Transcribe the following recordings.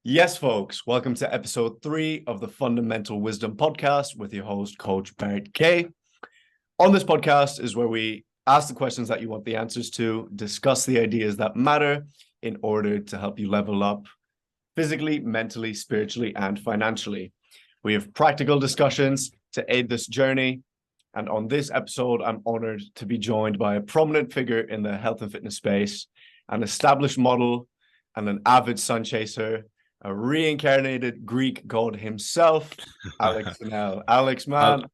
Yes, folks, welcome to episode 3 of the Fundamental Wisdom Podcast with your host, Coach Bart K. On this podcast is where we ask the questions that you want the answers to, discuss the ideas that matter in order to help you level up physically, mentally, spiritually, and financially. We have practical discussions to aid this journey. And on this episode, I'm honored to be joined by a prominent figure in the health and fitness space, an established model, and an avid sun chaser, a reincarnated Greek god himself, Alex Snell. Alex, man.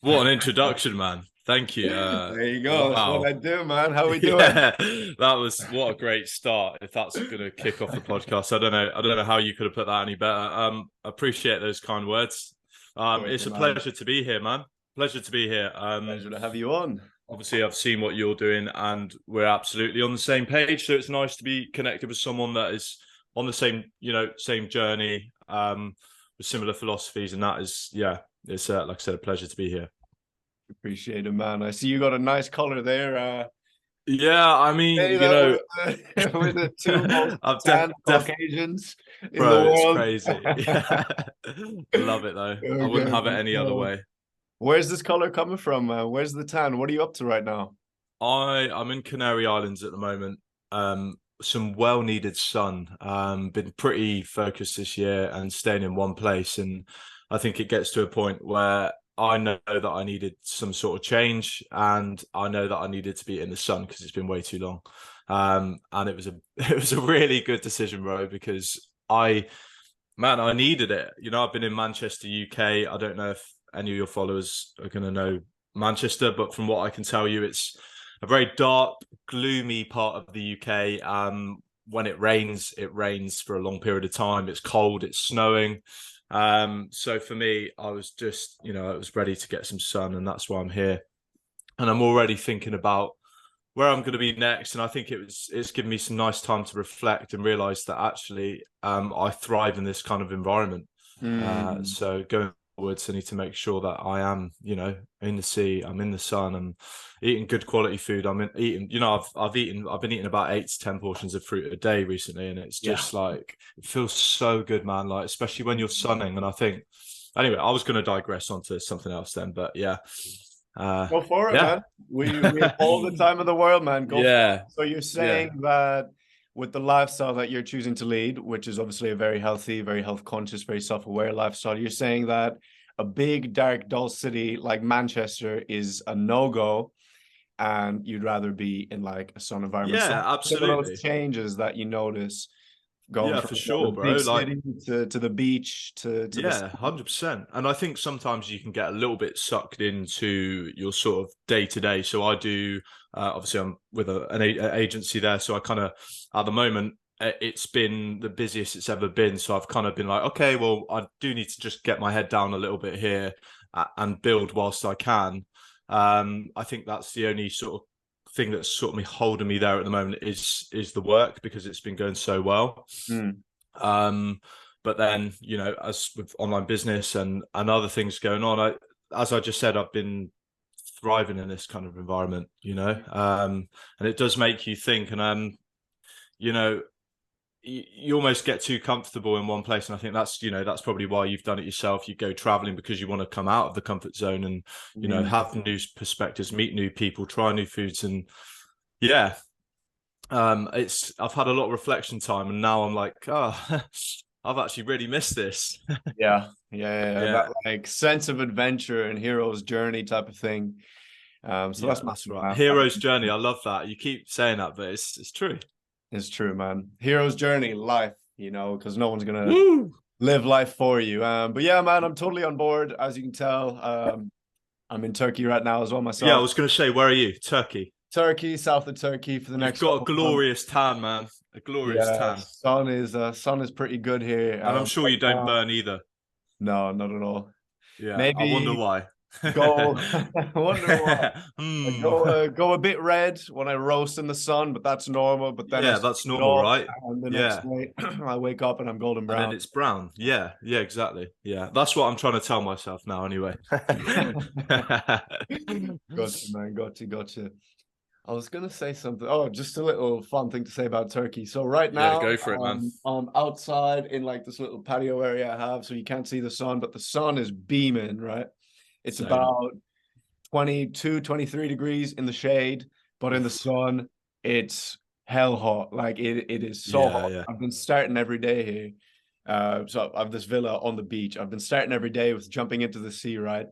What an introduction, man. Thank you. There you go. That's Wow. what I do, man. How we doing? Yeah, what a great start. If that's going to kick off the podcast, I don't know how you could have put that any better. Appreciate those kind words. It's a pleasure to be here, man. Pleasure to be here. Pleasure to have you on. Obviously, I've seen what you're doing, and we're absolutely on the same page. So it's nice to be connected with someone that is on the same journey, with similar philosophies, and that is, it's like I said, a pleasure to be here. Appreciate it, man. I see you got a nice color there. Yeah, I mean, with the two most tan Caucasians in the world. It's crazy. Yeah. Love it though. I wouldn't have it any other way. Where's this color coming from? Where's the tan? What are you up to right now? I'm in Canary Islands at the moment. Some well-needed sun. Been pretty focused this year and staying in one place, and I think it gets to a point where I know that I needed some sort of change, and I know that I needed to be in the sun because it's been way too long. And it was a really good decision, bro, because I needed it. You know, I've been in Manchester, UK. I don't know if any of your followers are going to know Manchester, but from what I can tell you, it's a very dark, gloomy part of the UK. When it rains for a long period of time. It's cold, it's snowing. So for me, I was just, I was ready to get some sun, and that's why I'm here. And I'm already thinking about where I'm going to be next. And I think it's given me some nice time to reflect and realize that actually I thrive in this kind of environment. So going forwards, I need to make sure that I am, in the sea, I'm in the sun, I'm eating good quality food. I've been eating about 8 to 10 portions of fruit a day recently, and it's just like, it feels so good, man. Like, especially when you're sunning. And I think, anyway, I was going to digress onto something else then, but yeah. Go for it, man. We have all the time of the world, man. Go for it. So you're saying that with the lifestyle that you're choosing to lead, which is obviously a very healthy, very health conscious, very self-aware lifestyle, you're saying that a big, dark, dull city like Manchester is a no-go, and you'd rather be in like a sun environment. Yeah, absolutely. Some of those changes that you notice going from for sure, bro. Big city to the beach to 100%. And I think sometimes you can get a little bit sucked into your sort of day to day. So I do, obviously I'm with an agency there, so I kind of, at the moment, it's been the busiest it's ever been. So I've kind of been like, okay, well, I do need to just get my head down a little bit here and build whilst I can. I think that's the only sort of thing that's sort of holding me there at the moment is the work, because it's been going so well. But then, as with online business and other things going on, as I just said, I've been thriving in this kind of environment, and it does make you think. And you almost get too comfortable in one place, and I think that's probably why you've done it yourself. You go traveling because you want to come out of the comfort zone and have new perspectives, meet new people, try new foods. And I've had a lot of reflection time, and now I'm like, I've actually really missed this. yeah that like sense of adventure and hero's journey type of thing. That's right. Hero's journey, I love that. You keep saying that, but it's true. It's true, man. Hero's journey, life, because no one's gonna live life for you. But yeah, man, I'm totally on board. As you can tell, I'm in Turkey right now as well myself. Yeah, I was gonna say, where are you? Turkey, south of Turkey for the next. You've got a glorious tan, man. A glorious tan. Sun is pretty good here, and I'm sure you don't burn either. No, not at all. Yeah, maybe. I wonder why. I wonder why. I go a bit red when I roast in the sun, but that's normal. But then that's normal, right? And the next day, I wake up and I'm golden brown. And then it's brown. Yeah, exactly. Yeah, that's what I'm trying to tell myself now. Anyway. Gotcha, man. Gotcha. I was gonna say something. Oh, just a little fun thing to say about Turkey. So right Yeah, now, go for it, man. I'm outside in like this little patio area I have, so you can't see the sun, but the sun is beaming, right? It's Same. about 22, 23 degrees in the shade, but in the Oof. sun, it's hell hot. Like it is so Yeah, hot. yeah, I've been starting every day here. So I have this villa on the beach. I've been starting every day with jumping into the sea, right?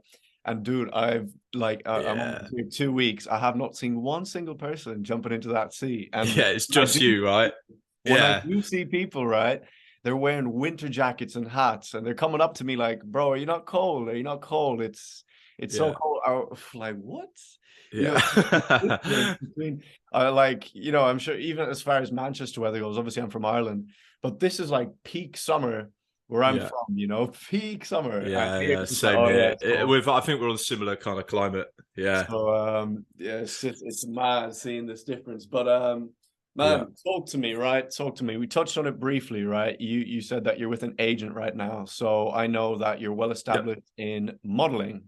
And dude, I'm only yeah, here 2 weeks. I have not seen one single person jumping into that sea. And yeah. It's just you, right? when I Yeah, do see people, right, they're wearing winter jackets and hats, and they're coming up to me like, "Bro, are you not cold? Are you not cold? It's so yeah, cold." Like, what? You know, it's different yeah, between I'm sure even as far as Manchester weather goes, obviously I'm from Ireland, but this is like peak summer where I'm yeah. from, peak summer. And Yeah, here yeah, it's just like, same oh yeah, here. it's cold. I think we're on similar kind of climate. Yeah, So yeah, it's mad seeing this difference. But yeah, man, talk to me, right? Talk to me. We touched on it briefly, right? You said that you're with an agent right now. So I know that you're well yep, established in modeling.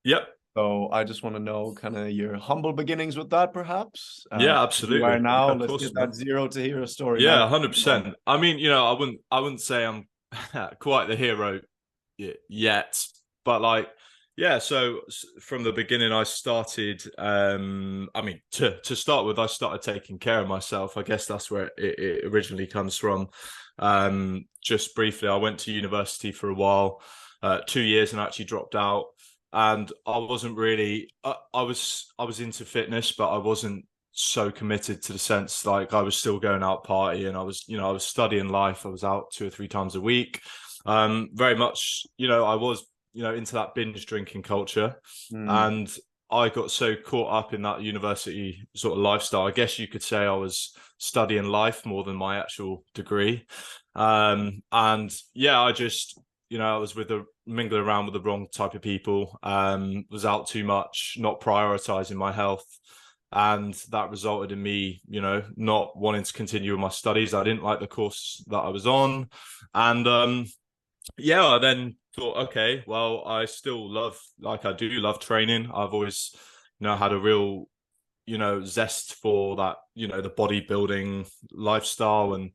yep, So I just want to know kind of your humble beginnings with that, perhaps. yeah, You are absolutely. Yeah, now. of Let's course, get man. that zero to hero story, man. Yeah, 100%. I mean, I wouldn't say I'm quite the hero yet, but like, yeah. So from the beginning, I started. I mean, to start with, I started taking care of myself. I guess that's where it originally comes from. Just briefly, I went to university for a while, 2 years, and actually dropped out. And I wasn't really. I was into fitness, but I wasn't so committed to the sense like I was still going out partying. I was studying life. I was out 2 or 3 times a week. Very much, I was, into that binge drinking culture, Mm. and I got so caught up in that university sort of lifestyle. I guess you could say I was studying life more than my actual degree. And yeah, I just, I was mingling around with the wrong type of people, was out too much, not prioritizing my health. And that resulted in me, not wanting to continue with my studies. I didn't like the course that I was on. And yeah, I then thought, okay, well, I do love training. I've always, had a real, zest for that, the bodybuilding lifestyle. And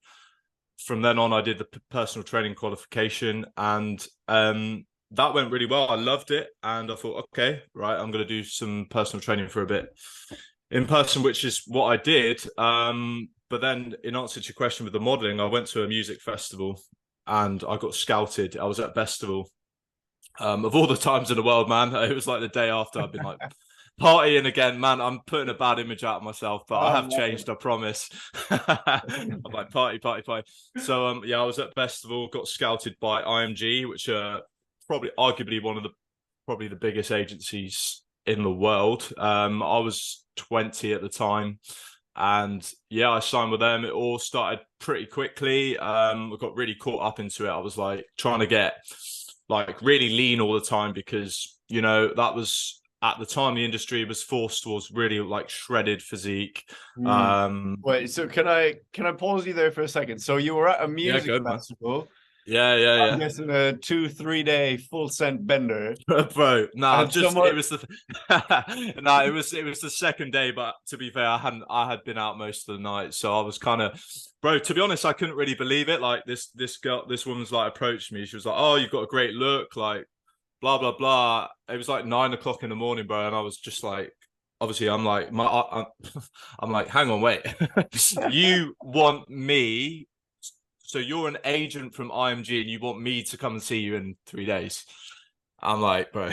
from then on, I did the personal training qualification, and that went really well. I loved it. And I thought, okay, right, I'm going to do some personal training for a bit in person, which is what I did. But then, in answer to your question with the modeling, I went to a music festival and I got scouted. I was at Festival. Of all the times in the world, man, it was like the day after I'd been like partying again, man. I'm putting a bad image out of myself, but I have changed, I promise. I'm like party, party, party. So yeah, I was at Festival, got scouted by IMG, which are probably arguably one of the probably the biggest agencies in the world. I was 20 at the time. And yeah, I signed with them. It all started pretty quickly. I got really caught up into it. I was like trying to get like really lean all the time because, that was at the time the industry was forced towards really like shredded physique. Mm. Wait, so can I pause you there for a second? So you were at a Yeah, music good man. festival. Yeah, yeah, I'm yeah. guessing a 2-3 day full scent bender. Bro, And it someone was the no, it was the second day, but to be fair, I had been out most of the night, so I was kind of, bro, to be honest, I couldn't really believe it. Like this woman's like approached me. She was like, "Oh, you've got a great look," like blah blah blah. It was like 9 o'clock in the morning, bro, and I was just like, obviously, I'm like, I'm like, hang on, wait, you want me? So you're an agent from IMG, and you want me to come and see you in 3 days? I'm like, bro,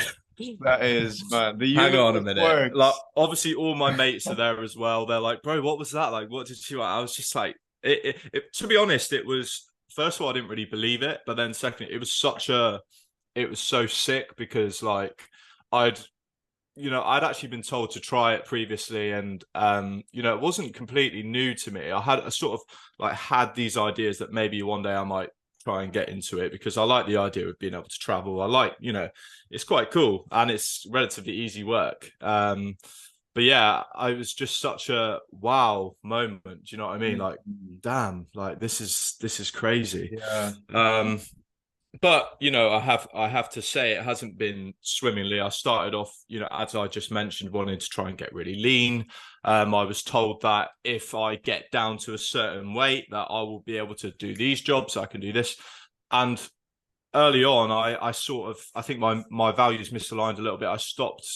that is, man, the hang on a universe minute. Like, works. obviously, all my mates are there as well. They're like, bro, what was that? Like, what did you? I was just like, to be honest, it was first of all, I didn't really believe it, but then second, it was so sick because like I'd I'd actually been told to try it previously, and it wasn't completely new to me. I had a sort of like had these ideas that maybe one day I might try and get into it because I like the idea of being able to travel. I like, it's quite cool and it's relatively easy work. But yeah, I was just such a wow moment. Do you know what I mean? Like, Mm. damn, like this is crazy. Yeah. Um, but you know, I have to say it hasn't been swimmingly. I started off, you know, as I just mentioned, wanting to try and get really lean. I was told that if I get down to a certain weight, that I will be able to do these jobs. I can do this, and early on, I sort of, I think my values misaligned a little bit. I stopped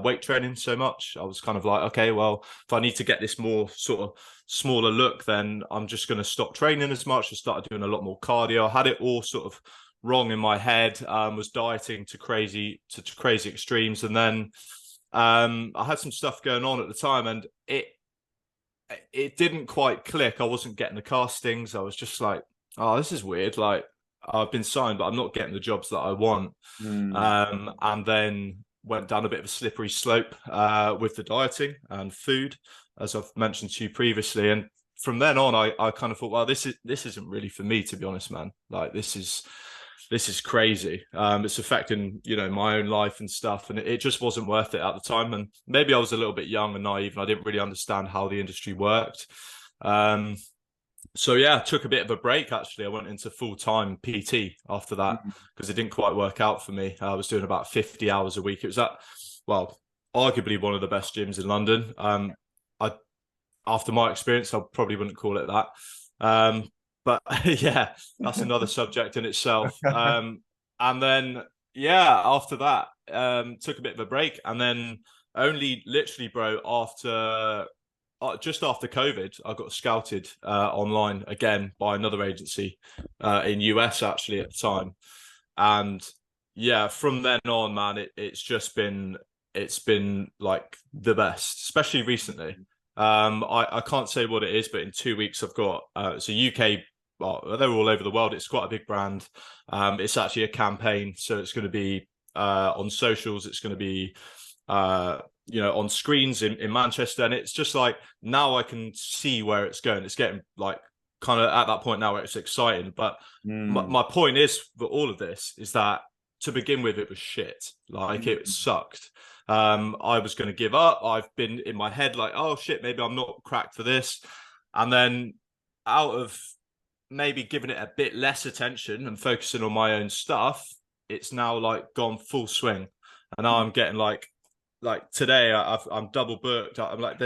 weight training so much. I was kind of like, okay, well, if I need to get this more sort of smaller look, then I'm just going to stop training as much. I started doing a lot more cardio. I had it all sort of wrong in my head. Was dieting to crazy extremes, and then I had some stuff going on at the time, and it didn't quite click. I wasn't getting the castings. I was just like, oh, this is weird. Like, I've been signed, but I'm not getting the jobs that I want. And then went down a bit of a slippery slope with the dieting and food, as I've mentioned to you previously. And from then on, I kind of thought, well, this isn't really for me, to be honest, man. Like, this is crazy. It's affecting, you know, my own life and stuff, and it just wasn't worth it at the time. And maybe I was a little bit young and naive, and I didn't really understand how the industry worked. So yeah, I took a bit of a break. Actually, I went into full-time PT after that because it didn't quite work out for me. I was doing about 50 hours a week. It was at, well, arguably one of the best gyms in London. After my experience, I probably wouldn't call it that. But yeah, that's another subject in itself. And then yeah, after that, took a bit of a break, and then only literally, bro, after just after COVID, I got scouted online again by another agency in US actually at the time, and yeah, from then on, man, it's been like the best, especially recently. I can't say what it is, but in 2 weeks I've got it's a UK. Well, they're all over the world. It's quite a big brand. It's actually a campaign, so it's going to be on socials. It's going to be you know, on screens in Manchester, and it's just like, now I can see where it's going. It's getting like kind of at that point now where it's exciting. But my point is for all of this is that to begin with, it was shit. Like, it sucked. I was going to give up. I've been in my head like, oh shit, maybe I'm not cracked for this. And then out of maybe giving it a bit less attention and focusing on my own stuff, it's now like gone full swing. And now I'm getting like today I'm double booked. I'm like,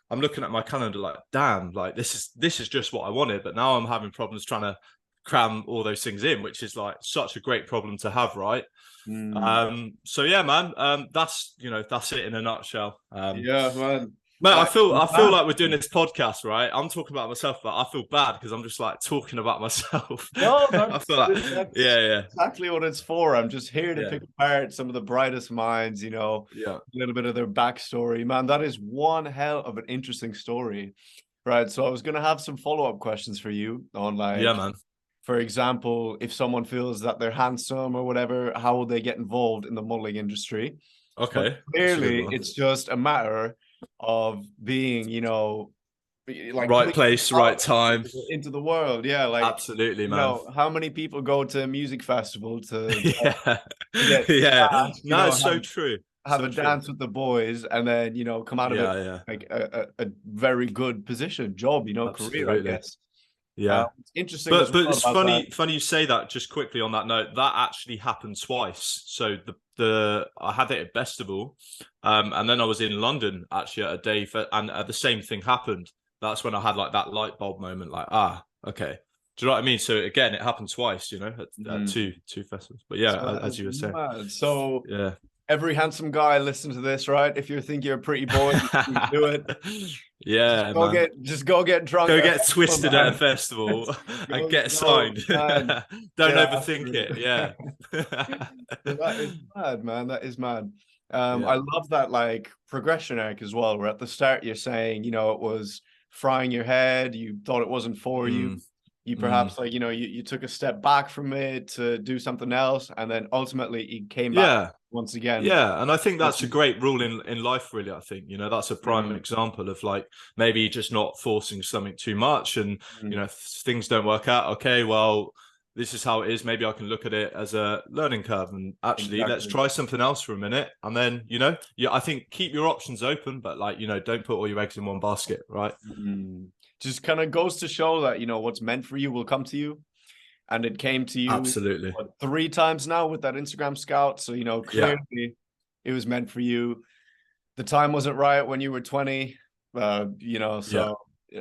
I'm looking at my calendar like, damn, like this is just what I wanted. But now I'm having problems trying to cram all those things in, which is like such a great problem to have, right? So yeah, man, that's, you know, that's it in a nutshell. Yeah, man. Mate, I feel like we're doing this podcast, right? I'm talking about myself, but I feel bad because I'm just like talking about myself. No, I feel like, that's yeah, exactly what it's for. I'm just here to pick apart some of the brightest minds, you know, a little bit of their backstory. Man, that is one hell of an interesting story, right? So I was going to have some follow-up questions for you on, like, yeah, man. for example, if someone feels that they're handsome or whatever, how will they get involved in the modeling industry? Okay, but clearly it's just a matter of being, you know, like right place, right time into the world. Yeah, like, absolutely, man. you know, how many people go to a music festival to get yeah, asked, you no, know, it's so true. have So a true. dance with the boys, and then, you know, come out of it like a very good position, job, you know, career, I guess. Yeah. It's interesting, But well it's funny you say that. Just quickly on that note, that actually happened twice. So the I had it at Festival, and then I was in London actually at a day and the same thing happened. That's when I had like that light bulb moment, like, okay. Do you know what I mean? So again, it happened twice, you know, at two festivals. But yeah, so as you were saying. Mad. So yeah. Every handsome guy listen to this, right? If you think you're a pretty boy, you do it. Yeah, just go get drunk. Go get twisted at a festival and get signed. Don't overthink it. Yeah. That is mad, man. That is mad. I love that, like, progression arc as well, where at the start you're saying, you know, it was frying your head, you thought it wasn't for you. You perhaps like, you know, you took a step back from it to do something else, and then ultimately you came back once again. Yeah, and I think that's a great rule in life, really. I think, you know, that's a prime example of, like, maybe just not forcing something too much, and you know, if things don't work out, okay, well, this is how it is. Maybe I can look at it as a learning curve, and actually let's try something else for a minute, and then, you know, I think keep your options open, but, like, you know, don't put all your eggs in one basket, right? Just kind of goes to show that, you know, what's meant for you will come to you. and it came to you Absolutely. what, 3 times now with that Instagram Scout. So, Yeah. clearly it was meant for you. The time wasn't right when you were 20, Yeah. so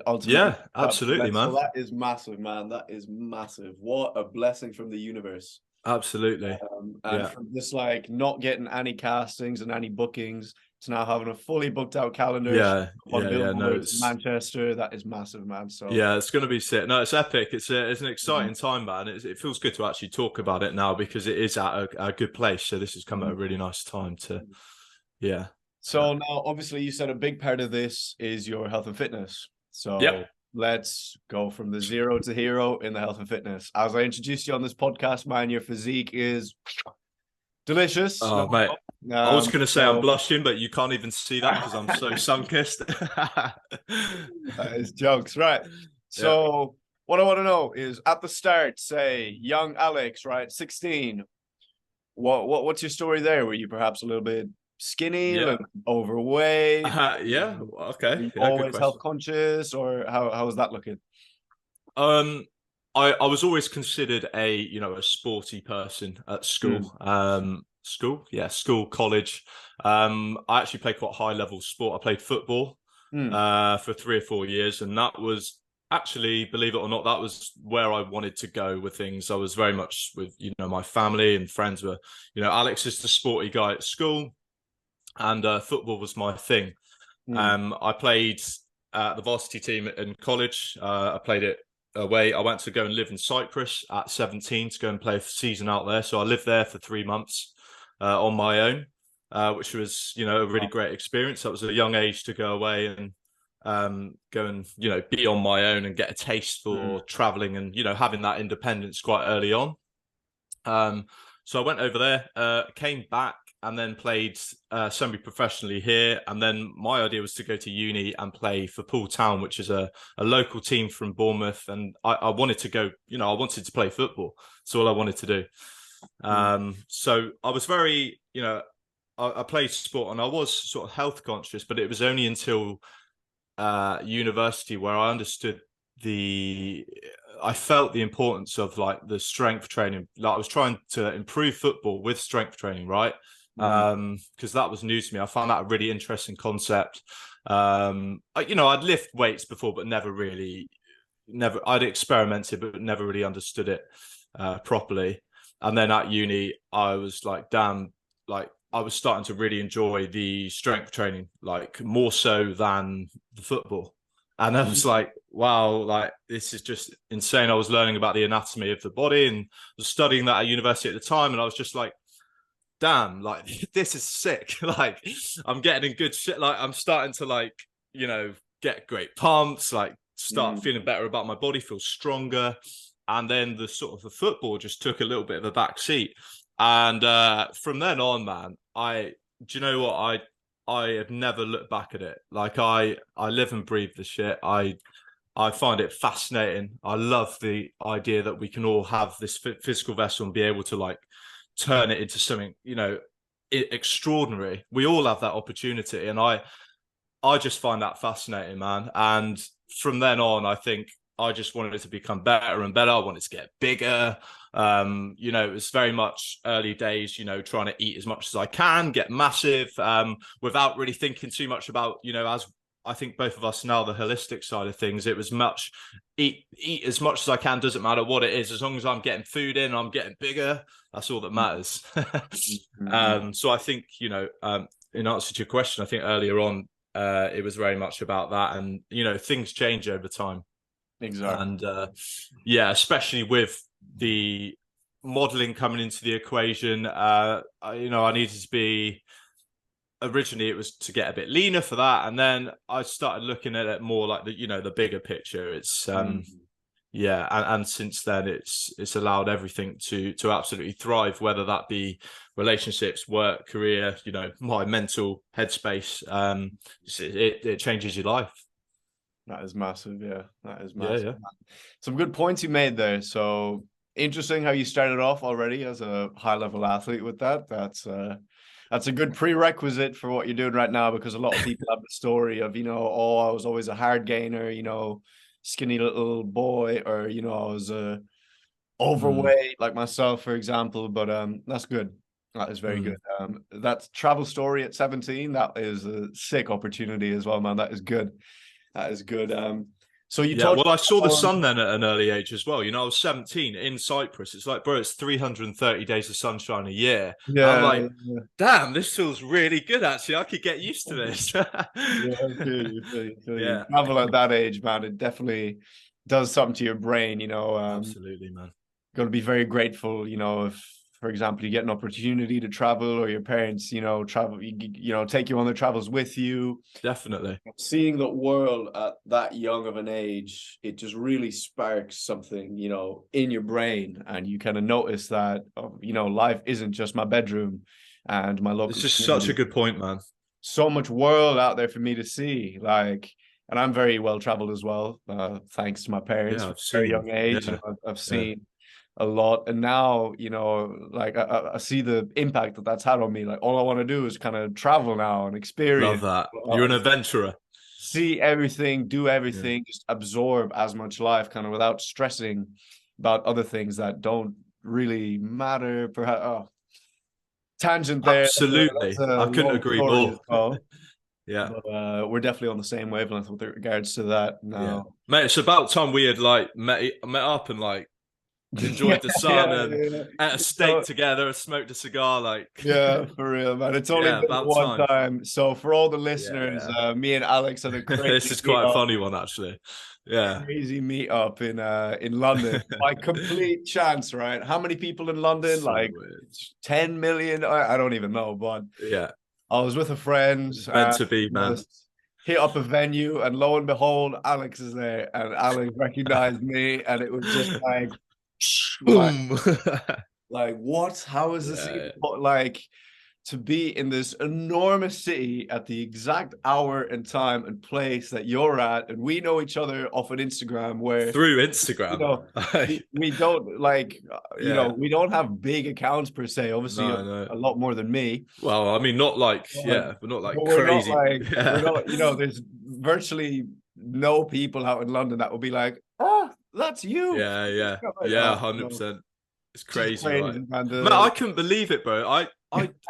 ultimately, Yeah, absolutely, man. so that is massive, man. That is massive. What a blessing from the universe. Absolutely. And Yeah. from just like not getting any castings and any bookings to now having a fully booked out calendar Yeah. on Yeah. Yeah. No, billboards in Manchester, that is massive, man. So yeah, it's going to be sick. No, it's epic. It's an Mhm. exciting time, man. It feels good to actually talk about it now because it is at a good place. So this has come at a really nice time to, yeah. So now, obviously, you said a big part of this is your health and fitness. So Yep. let's go from the zero to hero in the health and fitness. As I introduced you on this podcast, man, your physique is delicious. Oh, mate. I was going to say I'm So blushing, but you can't even see that because I'm so sun-kissed. that is jokes, right? Yeah. So what I want to know is at the start, say young Alex, right, 16. What's your story there? Were you perhaps a little bit skinny, a Yeah. little overweight? Yeah. Were Okay. you Yeah. Good always health question. conscious, or how was that looking? Um, I was always considered a sporty person at Mm, school. School, college. I actually played quite high level sport. I played football mm, for 3 or 4 years, and that was actually, believe it or not, that was where I wanted to go with things. I was very much with my family and friends were, Alex is the sporty guy at school, and football was my thing. mm, I played the varsity team in college. I played it away. I went to go and live in Cyprus at 17 to go and play a season out there. So I lived there for 3 months on my own, which was, a really great experience. That was a young age to go away and go and, be on my own and get a taste mm, for traveling and, having that independence quite early on. So I went over there, came back, and then played semi-professionally here. And then my idea was to go to uni and play for Poole Town, which is a local team from Bournemouth. And I wanted to go, I wanted to play football. That's all I wanted to do. mm, So I was very, I played sport and I was sort of health conscious, but it was only until university where I understood I felt the importance of like the strength training. Like I was trying to improve football with strength training, right? mm, Because that was new to me. I found that a really interesting concept. I'd lift weights before, but never. I'd experimented, but never really understood it properly. And then at uni, I was like, damn, like I was starting to really enjoy the strength training, like more so than the football. And I mm, was like, wow, like this is just insane. I was learning about the anatomy of the body and was studying that at university at the time. And I was just like, damn, like this is sick. Like I'm getting in good shit. Like I'm starting to get great pumps, like start mm, feeling better about my body, feel stronger. And then the sort of the football just took a little bit of a back seat. And from then on, man, do you know what? I have never looked back at it. Like I live and breathe the shit. I find it fascinating. I love the idea that we can all have this physical vessel and be able to like turn it into something, extraordinary. We all have that opportunity. And I just find that fascinating, man. And from then on, I think I just wanted it to become better and better. I wanted to get bigger. It was very much early days, trying to eat as much as I can, get massive, without really thinking too much about, as I think both of us now, the holistic side of things, it was much eat as much as I can, doesn't matter what it is, as long as I'm getting food in, I'm getting bigger, that's all that matters. mm, mm. So I think, in answer to your question, I think earlier on, it was very much about that. And, things change over time. Exactly. And especially with the modeling coming into the equation, I needed to be, originally it was to get a bit leaner for that. And then I started looking at it more like the bigger picture. It's, Mm. and since then it's allowed everything to absolutely thrive, whether that be relationships, work, career, my mental headspace. It changes your life. That is massive. Yeah, that is Yeah, massive. yeah. Some good points you made there. So interesting how you started off already as a high level athlete with that. That's a good prerequisite for what you're doing right now, because a lot of people have the story of, oh, I was always a hard gainer, skinny little boy, or I was a overweight like myself, for example. But that's good. That is very good. That travel story at 17, that is a sick opportunity as well, man. That is good. That is good. So you Yeah, talked well, I saw the about, sun then at an early age as well. You know, I was 17 in Cyprus. It's like, bro, it's 330 days of sunshine a year. And I'm yeah, like, damn, this feels really good, actually. I could get used to this. yeah, I feel you, feel you, feel you. Yeah, Travel at that age, man, it definitely does something to your brain, absolutely, man. got to be very grateful, if, for example, you get an opportunity to travel, or your parents, travel, take you on their travels with you. Definitely. Seeing the world at that young of an age, it just really sparks something, in your brain, and you kind of notice that, life isn't just my bedroom and my local This is such a community. good point, man. So much world out there for me to see, and I'm very well traveled as well, thanks to my parents Yeah, from I've a very seen. young age. Yeah, I've yeah. seen a lot, and now I see the impact that that's had on me. Like, all I want to do is kind of travel now and Love experience, that. You're an adventurer. see everything, do Yeah. everything, just absorb as much life, kind of without stressing about other things that don't really matter. Perhaps, tangent there. That's Absolutely. a I couldn't long agree story as more. well. Yeah. But we're definitely on the same wavelength with regards to that Yeah. now. Mate, it's about time we had like met up and like Yeah, enjoyed the sun yeah, and yeah. ate a steak So, together, smoked a cigar, like yeah, for real, man. It's only yeah, been about one time. time. So for all the listeners, Yeah. me and Alex had a This crazy is quite a meetup, funny one actually. Yeah. in London by complete chance, right? How many people in London? So Like weird. 10 million? I don't even know, but Yeah. I was with a friend It's meant and to be, man. just hit up a venue, and lo and behold, Alex is there, and Alex recognized me, and it was just like, like, Boom. what? How is this even Yeah. like? To be in this enormous city at the exact hour and time and place that you're at, and we know each other off an Instagram where, Through you Instagram. know we don't Yeah. we don't have big accounts per se, obviously No, no. a lot more than me, Well, I mean, not like, but, yeah, but not like we're not crazy. like, we're Yeah. not, there's virtually no people out in London that will be like, oh, that's you. Yeah, yeah, Like, yeah, oh, no. 100%. It's Just crazy, right? crazy, man. Man, I couldn't believe it, bro.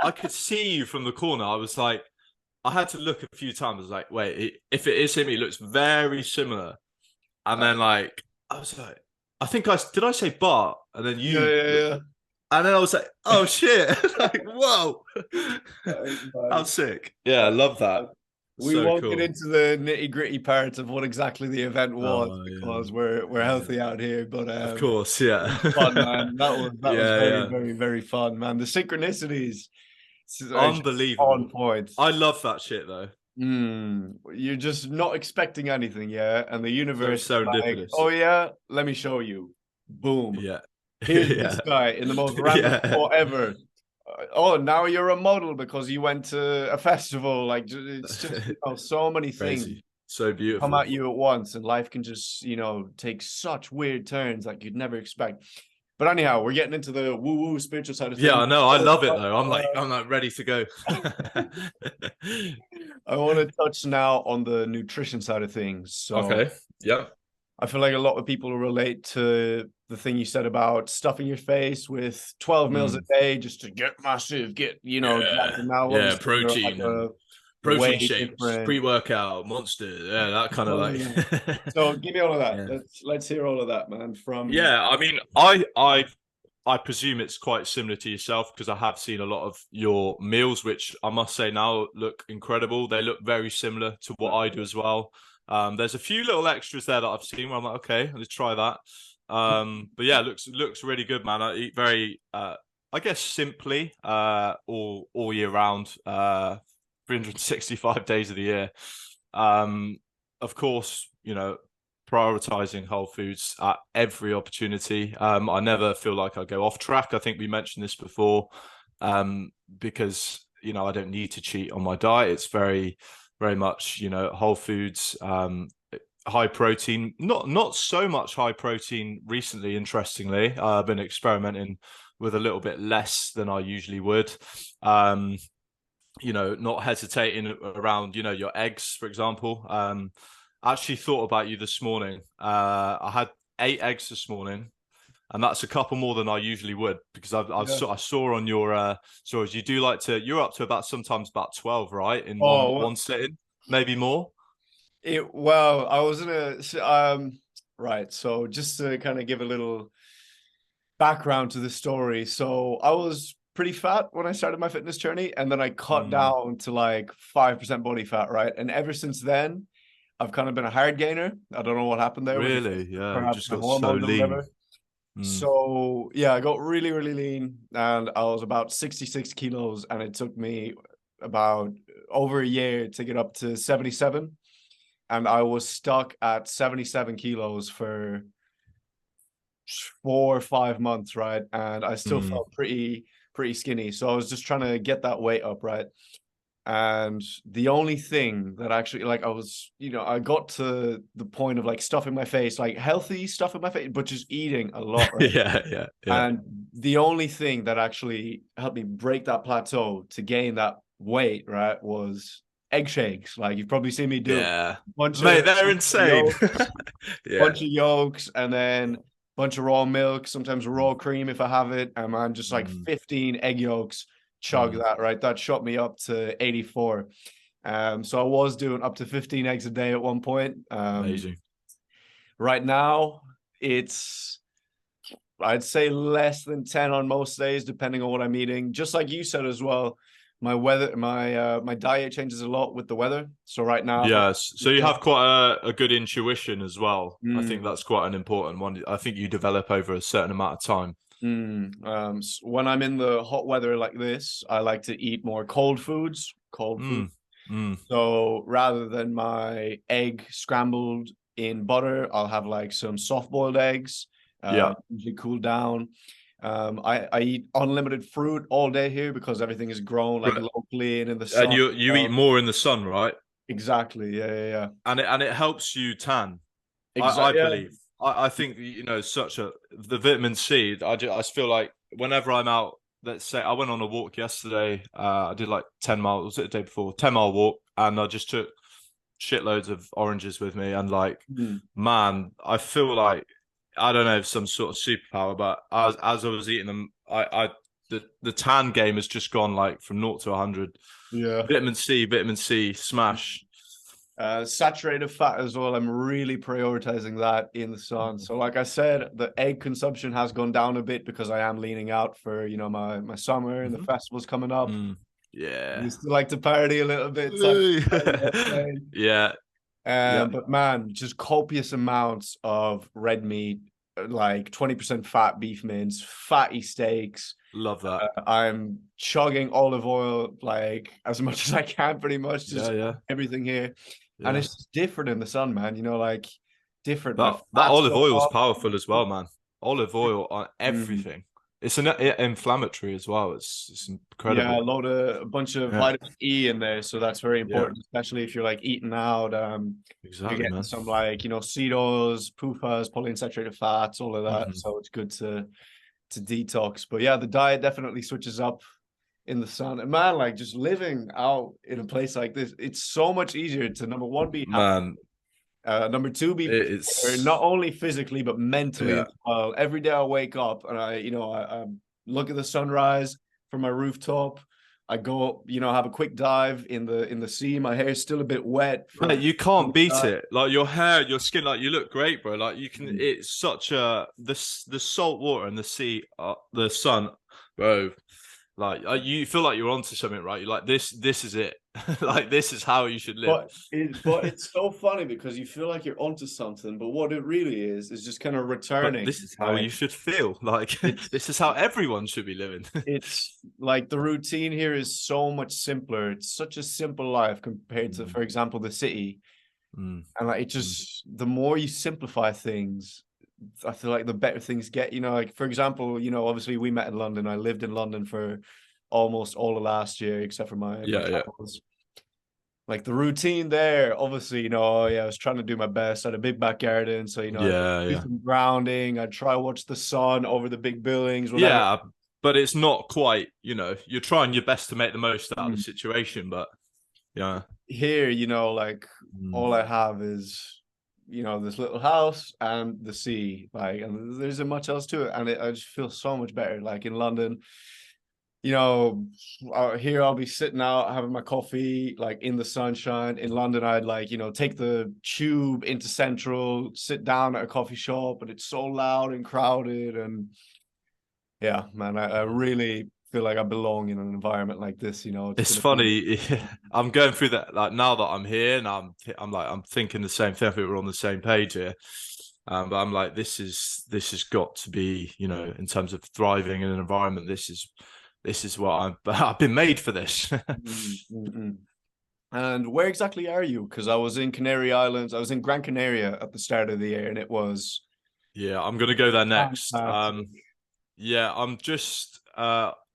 I could see you from the corner. I was like, I had to look a few times. I was like, wait, if it is him, he looks very similar. And then like, I was like, I think did I say Bart? And then Yeah, you, yeah, yeah. and then I was like, oh shit, like whoa, how Man. sick. Yeah, I love that. We So won't get cool. into the nitty-gritty parts of what exactly the event was, Oh because yeah, we're yeah. healthy out here. But Of course, yeah, fun, man. That was yeah, very, yeah. very, very fun, man. The synchronicities are just on Unbelievable. point. I love that shit though. You're just not expecting anything, yeah, and the So universe is like, serendipitous. oh yeah, let me show you. Boom. Yeah. Here's this Yeah. guy in the most random Yeah. spot ever. Oh, now you're a model because you went to a festival. Like, it's just, so many things Crazy. So come at beautiful. you at once, and life can just, take such weird turns like you'd never expect. But anyhow, we're getting into the woo-woo spiritual side of Yeah, things. I know. I love it though. I'm like ready to go. I want to touch now on the nutrition side of things. So Okay. Yeah. I feel like a lot of people relate to the thing you said about stuffing your face with 12 meals a Mm. day just to get massive, jacked. Yeah. And now Yeah. obviously you're on like Protein and a protein way shakes, different. pre-workout, monster. Yeah, that kind of like So give me all of that. Yeah. Let's hear all of that, man. From Yeah, I mean, I presume it's quite similar to yourself because I have seen a lot of your meals, which I must say now look incredible. They look very similar to what I do as well. There's a few little extras there that I've seen where I'm like, okay, let's try that. But yeah, looks really good, man. I eat very, I guess, simply, all year round, 365 days of the year. Of course, prioritizing whole foods at every opportunity. I never feel like I go off track. I think we mentioned this before, because I don't need to cheat on my diet. It's very, very much whole foods, high protein. Not so much high protein recently. Interestingly, I've been experimenting with a little bit less than I usually would. Not hesitating around your eggs, for example. I actually thought about you this morning. I had 8 eggs this morning. and that's a couple more than I usually would, because Yeah. I saw on your stories you do like to, you're up to about sometimes about 12, right, in Oh, one sitting, maybe more. well, I was in right. So just to kind of give a little background to the story. So I was pretty fat when I started my fitness journey, and then I cut Mm, down to like 5% body fat, right? And ever since then, I've kind of been a hard gainer. I don't know what happened there with really? Yeah, you perhaps just my got so hormones or lean. whatever. Mm. So yeah, I got really, really lean, and I was about 66 kilos, and it took me about over a year to get up to 77. And I was stuck at 77 kilos for 4 or 5 months, right? And I still Mm. felt pretty skinny. So I was just trying to get that weight up, right? And the only thing that actually, like, I was, I got to the point of like stuff in my face, like healthy stuff in my face, but just eating a lot, right? Yeah. And the only thing that actually helped me break that plateau to gain that weight, right, was egg shakes. Like you've probably seen me do a Yeah, bunch mate, of they're insane. yolks, Yeah. bunch of yolks, and then bunch of raw milk, sometimes Mm, raw cream if I have it. And man, just like mm, 15 egg yolks, chug mm. that, right? That shot me up to 84. So I was doing up to 15 eggs a day at one point. Amazing. Right now, it's I'd say less than 10 on most days, depending on what I'm eating. Just like you said as well, my diet changes a lot with the weather. So right now, if I'm Yes. So you have quite a good intuition as well. I think mm, that's quite an important one. I think you develop over a certain amount of time. when I'm in the hot weather like this, I like to eat more cold foods, cold food. Mm, mm. So rather than my egg scrambled in butter, I'll have like some soft boiled eggs, Yeah. usually cooled down. I eat unlimited fruit all day here because everything is grown like Right. locally and in the And sun. you eat more in the sun, right? Exactly. Yeah. And it helps you tan. I Exactly. Yeah. believe. I think such a the vitamin C. I just feel like whenever I'm out, let's say I went on a walk yesterday. I did like 10 miles. Was it the day before? 10 mile walk, and I just took shitloads of oranges with me. And like, Mm. man, I feel like I don't know if some sort of superpower, but as I was eating them, the tan game has just gone like from 0 to 100. Yeah. Vitamin C, smash. Saturated fat as well. I'm really prioritizing that in the sun. So, like I said, the egg consumption has gone down a bit because I am leaning out for my summer and the Mhm. festivals coming up. Mm. I Yeah. used to like to party a little bit. So Yeah. Yeah. but man, just copious amounts of red meat, like 20% fat beef mince, fatty steaks. Love that. I'm chugging olive oil like as much as I can, pretty much Yeah. just Yeah. everything here. And Yeah. it's just different in the sun, man. Like different. My That fats olive go oil is up. powerful as well, man. Olive oil on Mm. everything. It's an inflammatory as well. It's Yeah, incredible. a bunch of Yeah. vitamin E in there, so that's very Yeah. important, especially if you're like eating out. You're Exactly, getting man. some like seed oils, PUFAs, polyunsaturated fats, all of that. Hmm. So it's good to detox. But yeah, the diet definitely switches up in the sun. And man, like just living out in a place like this, it's so much easier to number one be happy, Man, number two be prepared, not it's only physically but mentally yeah. as well. Every day I wake up and I look at the sunrise from my rooftop. I go up, have a quick dive in the sea. My hair is still a bit wet Mate, from you can't beat it. Like your hair, your skin, like you look great, bro. Like you can. mm, It's such a the salt water and the sea, the sun, bro. Like you feel like you're onto something, right? You're like this. This is it. Like this is how you should live. but it's so funny because you feel like you're onto something, but what it really is just kind of But returning. this is how you should feel. Like this It's is how everyone should be living. it's like the routine here is so much simpler. It's such a simple life compared to, Mm, for example, the city. mm, And like it mm. just the more you simplify things, I feel like the better things get. Like for example, obviously we met in London. I lived in London for almost all of last year, except for my Yeah, yeah, travels. Like the routine there, obviously, yeah, I was trying to do my best. I had a big back garden, so I'd yeah, do yeah. some grounding. I'd try watch the sun over the big buildings whenever. Yeah, but it's not quite. You're trying your best to make the most out of the Mm. situation, but yeah. Here, like Mm, all I have is this little house and the sea, like, and there isn't much else to it. And I just feel so much better. Like in London, here I'll be sitting out having my coffee, like in the sunshine. In London, I'd like, take the tube into Central, sit down at a coffee shop, but it's so loud and crowded. And yeah, man, I really feel like I belong in an environment like this. It's funny. I'm going through that, like, now that I'm here, and I'm thinking the same thing. I think we're on the same page here. But I'm like, this has got to be, in terms of thriving in an environment. This is what I've been made for this. Mm-hmm. And where exactly are you? Because I was in Canary Islands. I was in Gran Canaria at the start of the year, and it was. Yeah, I'm gonna go there next. Fantastic. Yeah,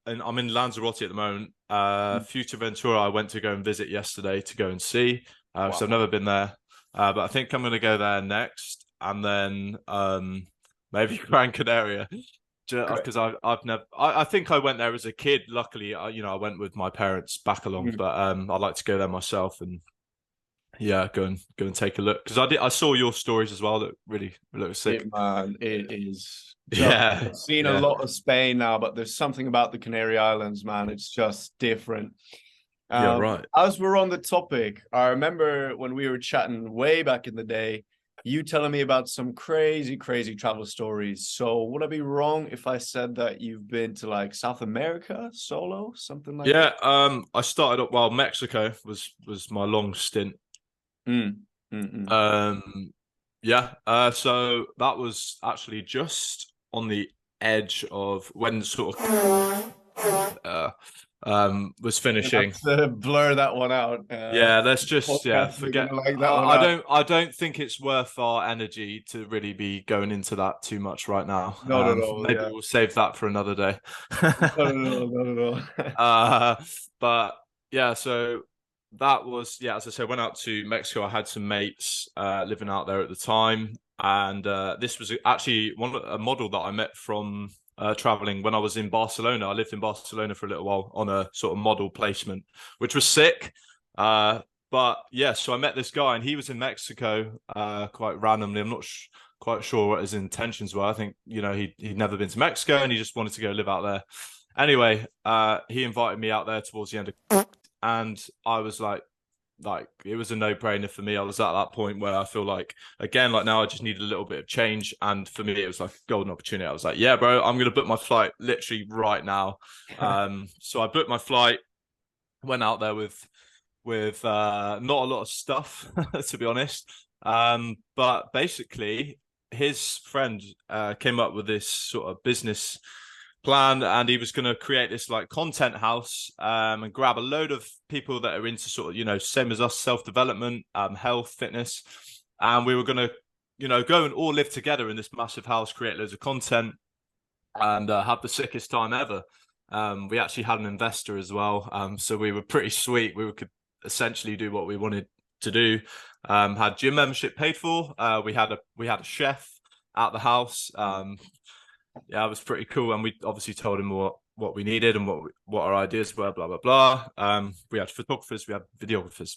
and I'm in Lanzarote at the moment. Fuerteventura, I went to go and visit yesterday to go and see. Wow. So I've never been there, but I think I'm going to go there next, and then maybe Gran Canaria, because I've never. I think I went there as a kid. Luckily, I went with my parents back along, but I'd like to go there myself and go and take a look, because I saw your stories as well that really look sick. It is. I've seen a lot of Spain now, but there's something about the Canary Islands, man. It's just different. Right. As we're on the topic, I remember when we were chatting way back in the day, you telling me about some crazy travel stories. So would I be wrong if I said that you've been to like South America solo, something like that? I started up, well, Mexico was my long stint. So that was actually just on the edge of when sort of was finishing. To blur that one out. Let's just forget. Like that one I don't think it's worth our energy to really be going into that too much right now. Not at all. Maybe we'll save that for another day. Not at all. But yeah, so that was, as I said, went out to Mexico. I had some mates living out there at the time, and this was actually a model that I met from traveling when I was in Barcelona. I lived in Barcelona for a little while on a sort of model placement, which was sick. But yeah, so I met this guy, and he was in Mexico quite randomly. I'm not quite sure what his intentions were. I think he'd never been to Mexico, and he just wanted to go live out there. Anyway, he invited me out there towards the end of, and I was like it was a no-brainer for me. I was at that point where I feel like, again, like now I just needed a little bit of change, and for me it was like a golden opportunity. I was like, yeah, bro, I'm gonna book my flight literally right now. So I booked my flight, went out there with not a lot of stuff to be honest, but basically his friend came up with this sort of business plan, and he was going to create this like content house and grab a load of people that are into sort of same as us, self-development, health, fitness, and we were going to go and all live together in this massive house, create loads of content, and have the sickest time ever. We actually had an investor as well, so we were pretty sweet. We could essentially do what we wanted to do. Had gym membership paid for. We had a chef at the house. It was pretty cool, and we obviously told him what we needed and what our ideas were, blah blah blah. We had photographers, we had videographers.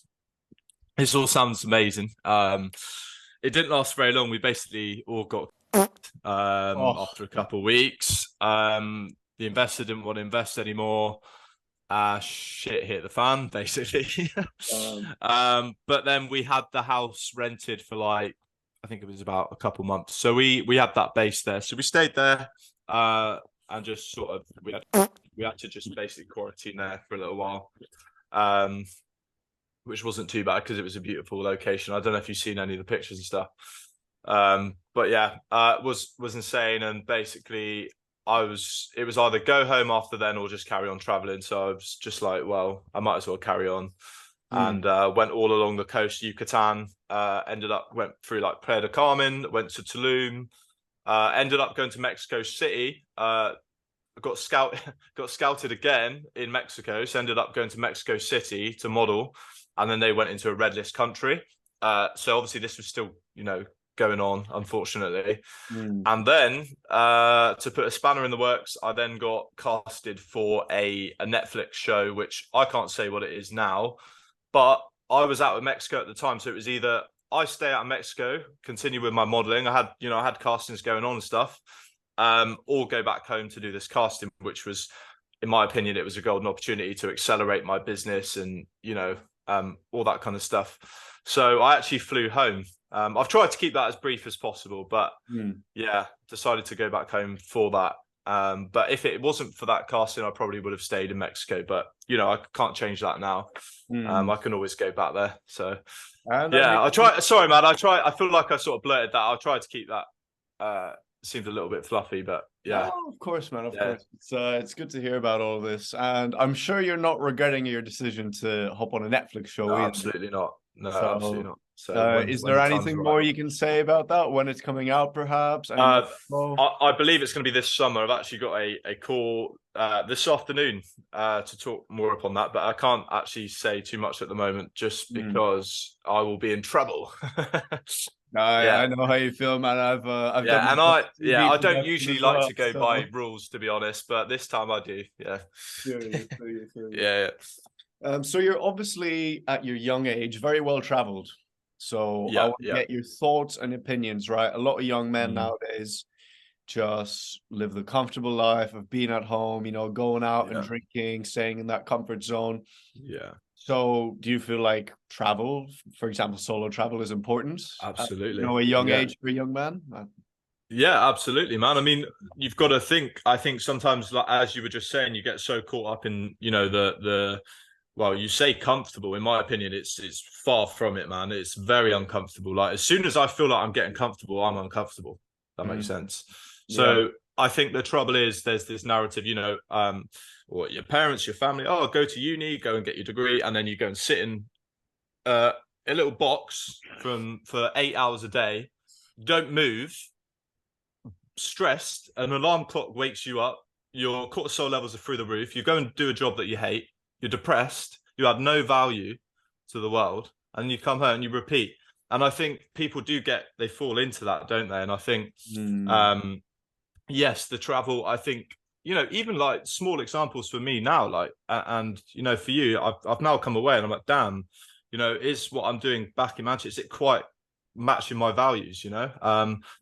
This all sounds amazing. It didn't last very long. We basically all got after a couple of weeks. The investor didn't want to invest anymore. Shit hit the fan, basically. But then we had the house rented for like, I think it was about a couple months. So we had that base there. So we stayed there and just sort of we had to just basically quarantine there for a little while. Which wasn't too bad because it was a beautiful location. I don't know if you've seen any of the pictures and stuff. But yeah, it was insane, and basically it was either go home after then or just carry on traveling. So I was just like, well, I might as well carry on. And went all along the coast, Yucatan, went through like Playa del Carmen, went to Tulum, ended up going to Mexico City, got scouted again in Mexico, so ended up going to Mexico City to model, and then they went into a red list country. So obviously this was still, going on, unfortunately. And then to put a spanner in the works, I then got casted for a Netflix show, which I can't say what it is now. But I was out of Mexico at the time, so it was either I stay out of Mexico, continue with my modeling. I had castings going on and stuff, or go back home to do this casting, which was, in my opinion, it was a golden opportunity to accelerate my business and, all that kind of stuff. So I actually flew home. I've tried to keep that as brief as possible, but decided to go back home for that. But if it wasn't for that casting, I probably would have stayed in Mexico. But I can't change that now. I can always go back there. So I try. Sorry, man. I feel like I sort of blurted that. I'll try to keep that. Seemed a little bit fluffy, but yeah. Oh, of course, man. Of course. It's good to hear about all this, and I'm sure you're not regretting your decision to hop on a Netflix show. No, absolutely not. No, absolutely not. So, is there anything more you can say about that? When it's coming out, perhaps? I believe it's going to be this summer. I've actually got a call this afternoon to talk more upon that, but I can't actually say too much at the moment, just because I will be in trouble. I know how you feel, man. I've done and I don't usually like to go by rules, to be honest, but this time I do. Yeah. Yeah. So you're obviously at your young age very well traveled. So I want to get your thoughts and opinions, right? A lot of young men nowadays just live the comfortable life of being at home, going out and drinking, staying in that comfort zone. Yeah. So do you feel like travel, for example, solo travel, is important? Absolutely. A young age for a young man? Yeah, absolutely, man. I mean, you've got to think, I think sometimes, like, as you were just saying, you get so caught up in, well, you say comfortable. In my opinion, it's far from it, man. It's very uncomfortable. Like, as soon as I feel like I'm getting comfortable, I'm uncomfortable. That makes sense. So I think the trouble is there's this narrative, or your parents, your family, go to uni, go and get your degree, and then you go and sit in a little box for 8 hours a day, don't move, stressed, an alarm clock wakes you up, your cortisol levels are through the roof, you go and do a job that you hate, you're depressed, you have no value to the world, and you come home and you repeat. And I think people they fall into that, don't they? And I think, yes, the travel, I think, even like small examples for me now, like, and, for you, I've now come away and I'm like, damn, is what I'm doing back in Manchester, is it quite matching my values?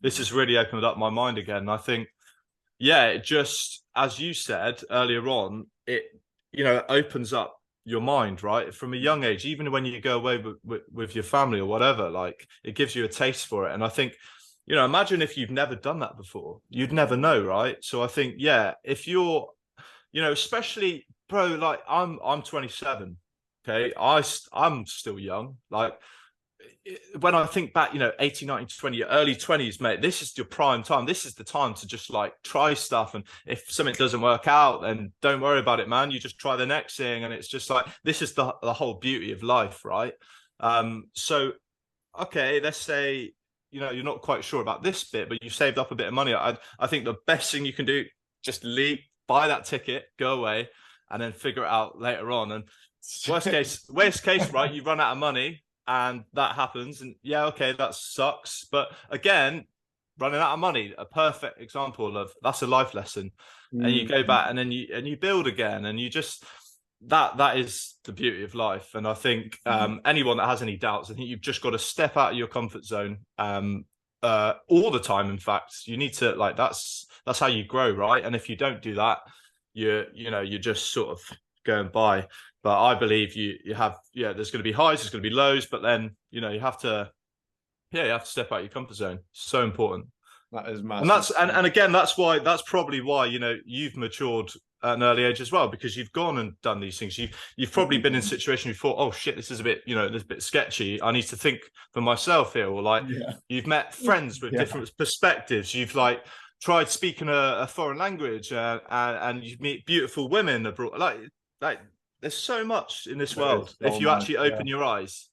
This has really opened up my mind again. And I think, it just, as you said earlier on, it, opens up your mind, right? From a young age, even when you go away with your family or whatever, like, it gives you a taste for it. And I think, imagine if you've never done that before, you'd never know, right? So I think, if you're, especially, bro, like, I'm 27, okay? I'm still young. Like, when I think back, 18, 19, 20, your early 20s, mate, this is your prime time. This is the time to just, like, try stuff. And if something doesn't work out, then don't worry about it, man. You just try the next thing. And it's just like, this is the whole beauty of life, right? So, okay, let's say, you're not quite sure about this bit, but you've saved up a bit of money. I think the best thing you can do, just leave, buy that ticket, go away, and then figure it out later on. And worst case, right, you run out of money. And that happens, and okay, that sucks. But again, running out of money, a perfect example of that's a life lesson. And you go back, and then you build again, and you just that is the beauty of life. And I think anyone that has any doubts, I think you've just got to step out of your comfort zone all the time. In fact, you need to, like, that's how you grow, right? And if you don't do that, you're just sort of going by. But I believe you have, there's going to be highs, there's going to be lows, but then, you have to step out your comfort zone. So important. That is massive. And that's again, that's probably why, you've matured at an early age as well, because you've gone and done these things. You've probably been in a situation you thought, oh shit, this is a bit, this is a bit sketchy. I need to think for myself here. Or like, you've met friends with different perspectives. You've like tried speaking a foreign language, and you meet beautiful women abroad. Like there's so much in this world if you actually open your eyes.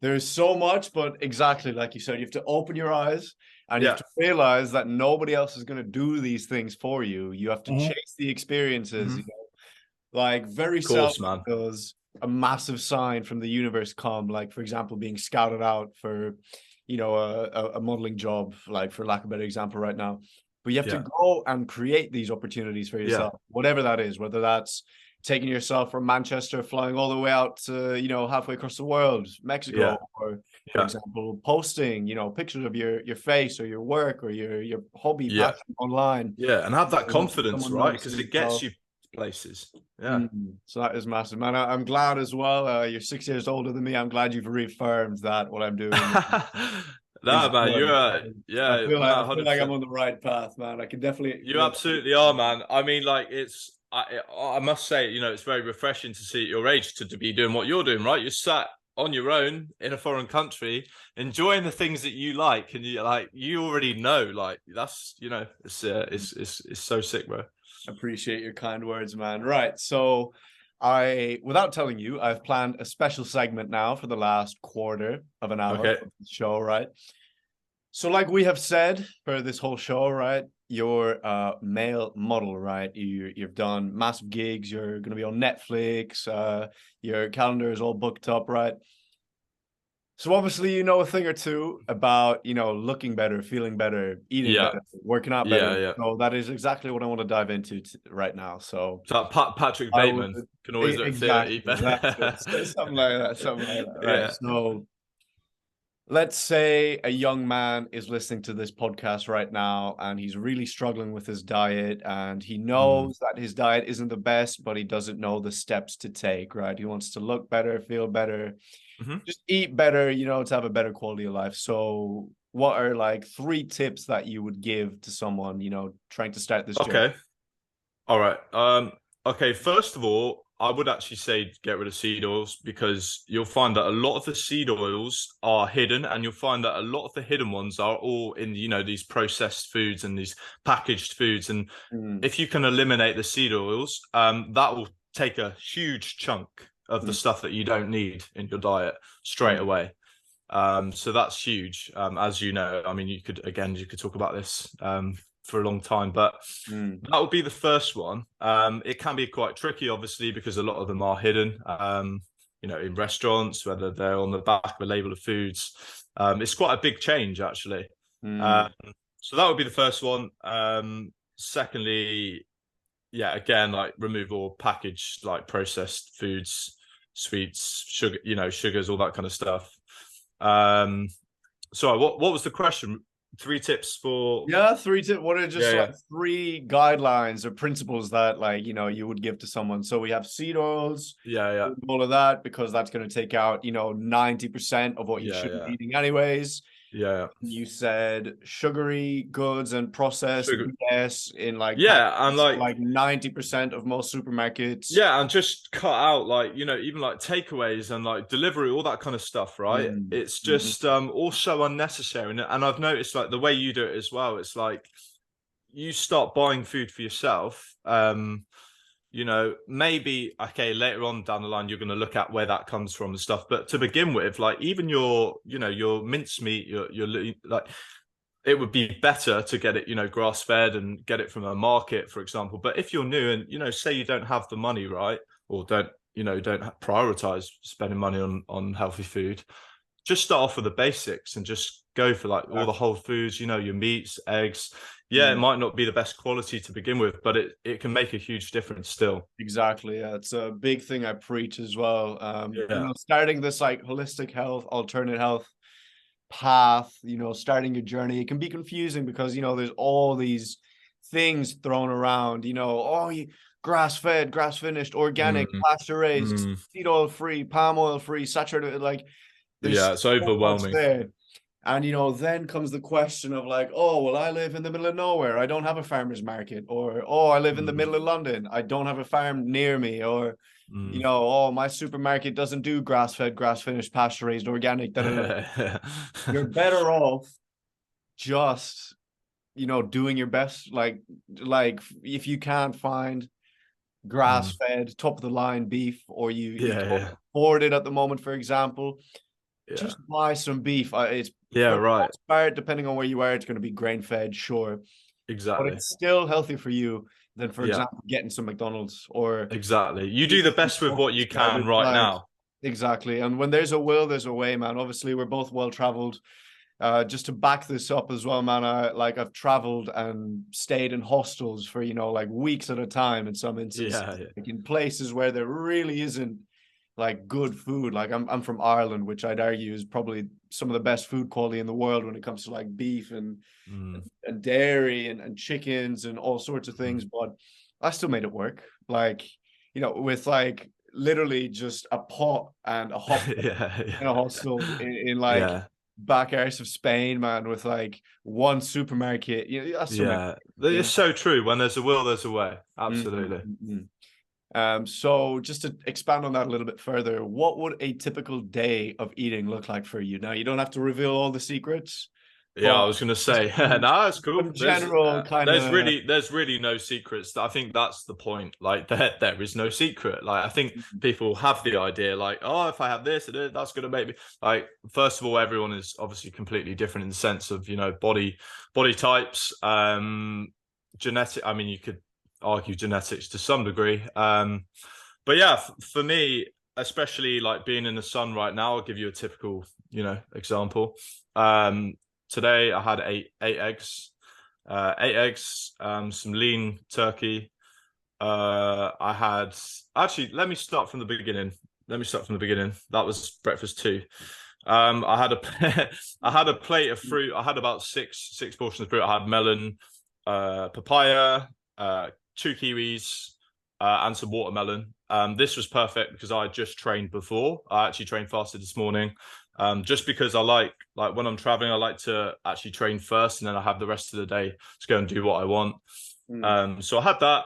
There's so much, but exactly like you said, you have to open your eyes and you have to realize that nobody else is going to do these things for you. You have to chase the experiences. Like very seldom does a massive sign from the universe come, like, for example, being scouted out for, a modeling job, like, for lack of a better example right now. But you have to go and create these opportunities for yourself, whatever that is, whether that's taking yourself from Manchester, flying all the way out to, you know, halfway across the world, Mexico, or for example, posting, you know, pictures of your face or your work or your hobby passion online. Yeah, and have that And confidence, someone right? Because notices it as well. gets you places. Yeah. So that is massive, man. I'm glad as well. You're 6 years older than me. I'm glad you've reaffirmed that what I'm doing is No, man, good. yeah, no, I feel like I'm 100%. on the right path, man. I can definitely You absolutely are, man. I mean, like, I must say, you know, it's very refreshing to see at your age to be doing what you're doing, right? You're sat on your own in a foreign country, enjoying the things that you like, and you already know, like, that's, you know, it's so sick, bro. appreciate your kind words, man. Right. So without telling you, I've planned a special segment now for the last quarter of an hour Okay. of the show, right? So like we have said for this whole show, right? You're a male model, right? You've done massive gigs. You're going to be on Netflix. Your calendar is all booked up, right? So obviously you know a thing or two about, you know, looking better, feeling better, eating Yeah. better, working out better. Yeah. So that is exactly what I want to dive into right now. So So Patrick I would Bateman can always look fit, exactly eat that's better. it. Something like that. Something like that. Right. Yeah. So let's say a young man is listening to this podcast right now and he's really struggling with his diet and he knows that his diet isn't the best, but he doesn't know the steps to take, right? He wants to look better, feel better, just eat better, you know, to have a better quality of life. So what are like 3 tips that you would give to someone, you know, trying to start this journey? Okay. All right. Okay. First of all, I would actually say get rid of seed oils because you'll find that a lot of the seed oils are hidden, and you'll find that a lot of the hidden ones are all in, you know, these processed foods and these packaged foods. And if you can eliminate the seed oils, that will take a huge chunk of the stuff that you don't need in your diet straight away. So that's huge. As you know, I mean, you could talk about this for a long time, but that would be the first one. It can be quite tricky, obviously, because a lot of them are hidden. You know, in restaurants, whether they're on the back of a label of foods, it's quite a big change, actually. So that would be the first one. Secondly, yeah, again, like remove all packaged, like processed foods, sweets, sugar, you know, sugars, all that kind of stuff. Sorry, what was the question? 3 tips for 3 tips. What are just like 3 guidelines or principles that, like, you know, you would give to someone? So we have seed oils, all of that, because that's going to take out, you know, 90% of what you should be eating anyways. You said sugary goods and processed BS in like and like 90% of most supermarkets. And just cut out, like, you know, even like takeaways and like delivery, all that kind of stuff, right? It's just also unnecessary. And I've noticed, like, the way you do it as well, it's like you start buying food for yourself. You know, maybe, okay, later on down the line, you're going to look at where that comes from and stuff. But to begin with, like, even your, you know, your mincemeat, your like, it would be better to get it, you know, grass fed and get it from a market, for example. But if you're new and, you know, say you don't have the money, right, or don't prioritize spending money on healthy food, just start off with the basics and just go for like all the whole foods, you know, your meats, eggs. It might not be the best quality to begin with, but it can make a huge difference still. Exactly. Yeah, it's a big thing I preach as well. You know, starting this like holistic health, alternate health path, you know, starting your journey, it can be confusing because, you know, there's all these things thrown around, you know, grass fed, grass finished, organic, pasture raised, seed oil free, palm oil free, saturated, like there's it's so overwhelming there. And, you know, then comes the question of like, oh, well, I live in the middle of nowhere, I don't have a farmer's market, or, oh, I live in the middle of London, I don't have a farm near me, or, you know, oh, my supermarket doesn't do grass-fed, grass-finished, pasture-raised, organic. You're better off just, you know, doing your best. Like if you can't find grass-fed, top-of-the-line beef, or you can't afford it at the moment, for example, just buy some beef. It's for the most part, depending on where you are, it's going to be grain-fed, sure. Exactly. But it's still healthy for you than, for example, getting some McDonald's or you do the best with what you can right now. Exactly. And when there's a will, there's a way, man. Obviously, we're both well-traveled. just to back this up as well, man, I've traveled and stayed in hostels for, like weeks at a time in some instances, like in places where there really isn't like good food. Like I'm from Ireland, which I'd argue is probably some of the best food quality in the world when it comes to like beef and dairy and chickens and all sorts of things. But I still made it work. Like, with like literally just a pot and a hot in a hostel in like back arse of Spain, man, with like one supermarket. That's it's so true. When there's a will, there's a way. Absolutely. So just to expand on that a little bit further, what would a typical day of eating look like for you? Now, you don't have to reveal all the secrets. Yeah, I was going to say, no, that's cool. General there's really no secrets. I think that's the point. Like there is no secret. Like I think people have the idea, like, oh, if I have this, that's going to make me like. First of all, everyone is obviously completely different in the sense of body types, genetic. I mean, you could argue genetics to some degree, but yeah, for me, especially like being in the sun right now, I'll give you a typical example. Today I had eight eggs, some lean turkey. I had let me start from the beginning. That was breakfast too. I had a plate of fruit. I had about six portions of fruit. I had melon, papaya, 2 kiwis, and some watermelon. This was perfect because I had just trained before. I actually trained fasted this morning. Just because I like when I'm traveling, I like to actually train first, and then I have the rest of the day to go and do what I want. So I had that.